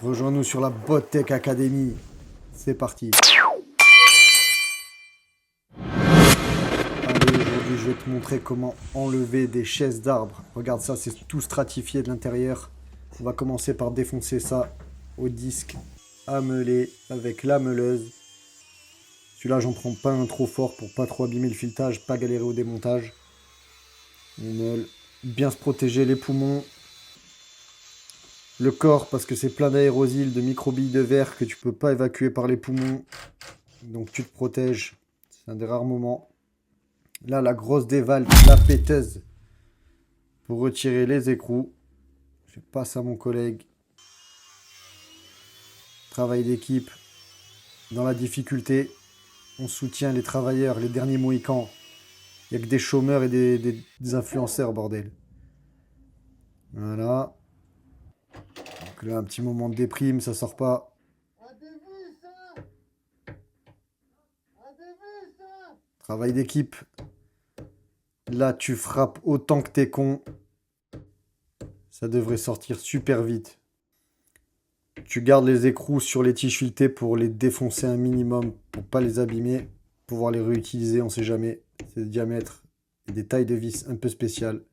Rejoins-nous sur la Bottech Academy. C'est parti. Allez, aujourd'hui, je vais te montrer comment enlever des chaises d'arbres. Regarde ça, c'est tout stratifié de l'intérieur. On va commencer par défoncer ça au disque à meuler avec la meuleuse. Celui-là, j'en prends pas un trop fort pour pas trop abîmer le filetage, pas galérer au démontage. On meule. Bien se protéger les poumons. Le corps, parce que c'est plein d'aérosols, de microbilles de verre que tu peux pas évacuer par les poumons. Donc tu te protèges. C'est un des rares moments. Là, la grosse déval, la péteuse. Pour retirer les écrous. Je passe à mon collègue. Travail d'équipe. Dans la difficulté, on soutient les travailleurs, les derniers mohicans. Il n'y a que des chômeurs et des influenceurs, bordel. Voilà. Donc là, un petit moment de déprime, ça sort pas. Travail d'équipe. Là, tu frappes autant que t'es con. Ça devrait sortir super vite. Tu gardes les écrous sur les tiges filetées pour les défoncer un minimum, pour pas les abîmer, pouvoir les réutiliser, on sait jamais. C'est des diamètres et des tailles de vis un peu spéciales.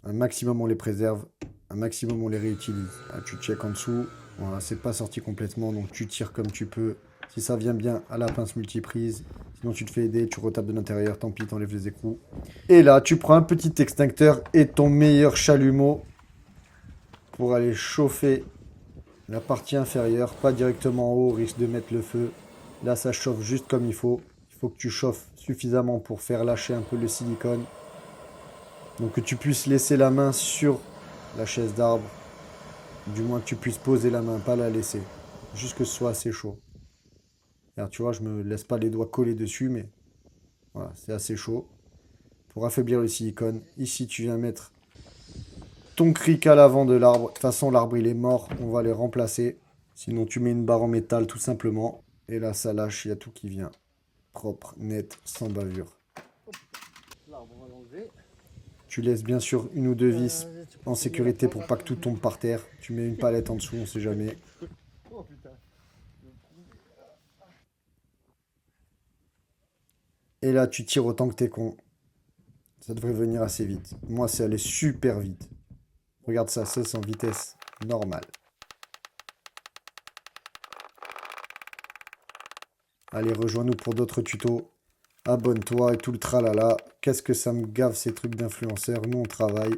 Un maximum on les préserve, un maximum on les réutilise. Là, tu check en dessous, voilà, c'est pas sorti complètement, donc tu tires comme tu peux. Si ça vient bien à la pince multiprise, sinon tu te fais aider, tu retapes de l'intérieur, tant pis, t'enlèves les écrous. Et là, tu prends un petit extincteur et ton meilleur chalumeau pour aller chauffer la partie inférieure, pas directement en haut, au risque de mettre le feu. Là, ça chauffe juste comme il faut. Il faut que tu chauffes suffisamment pour faire lâcher un peu le silicone. Donc que tu puisses laisser la main sur la chaise d'arbre. Du moins que tu puisses poser la main, pas la laisser. Juste que ce soit assez chaud. Alors tu vois, je me laisse pas les doigts collés dessus, mais voilà, c'est assez chaud. Pour affaiblir le silicone, ici tu viens mettre ton cric à l'avant de l'arbre. De toute façon, l'arbre il est mort, on va les remplacer. Sinon, tu mets une barre en métal tout simplement. Et là, ça lâche, il y a tout qui vient. Propre, net, sans bavure. Tu laisses bien sûr une ou deux vis en sécurité pour pas que tout tombe par terre. Tu mets une palette en dessous, on sait jamais. Et là, tu tires autant que t'es con. Ça devrait venir assez vite. Moi, c'est allé super vite. Regarde ça, c'est en vitesse normale. Allez, rejoins-nous pour d'autres tutos. Abonne-toi et tout le tralala. Qu'est-ce que ça me gave ces trucs d'influenceurs. Nous, on travaille.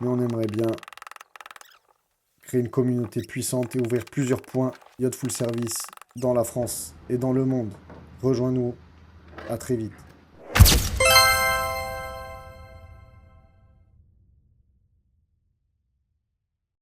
Mais on aimerait bien créer une communauté puissante et ouvrir plusieurs points Yacht Full Service dans la France et dans le monde. Rejoins-nous. À très vite.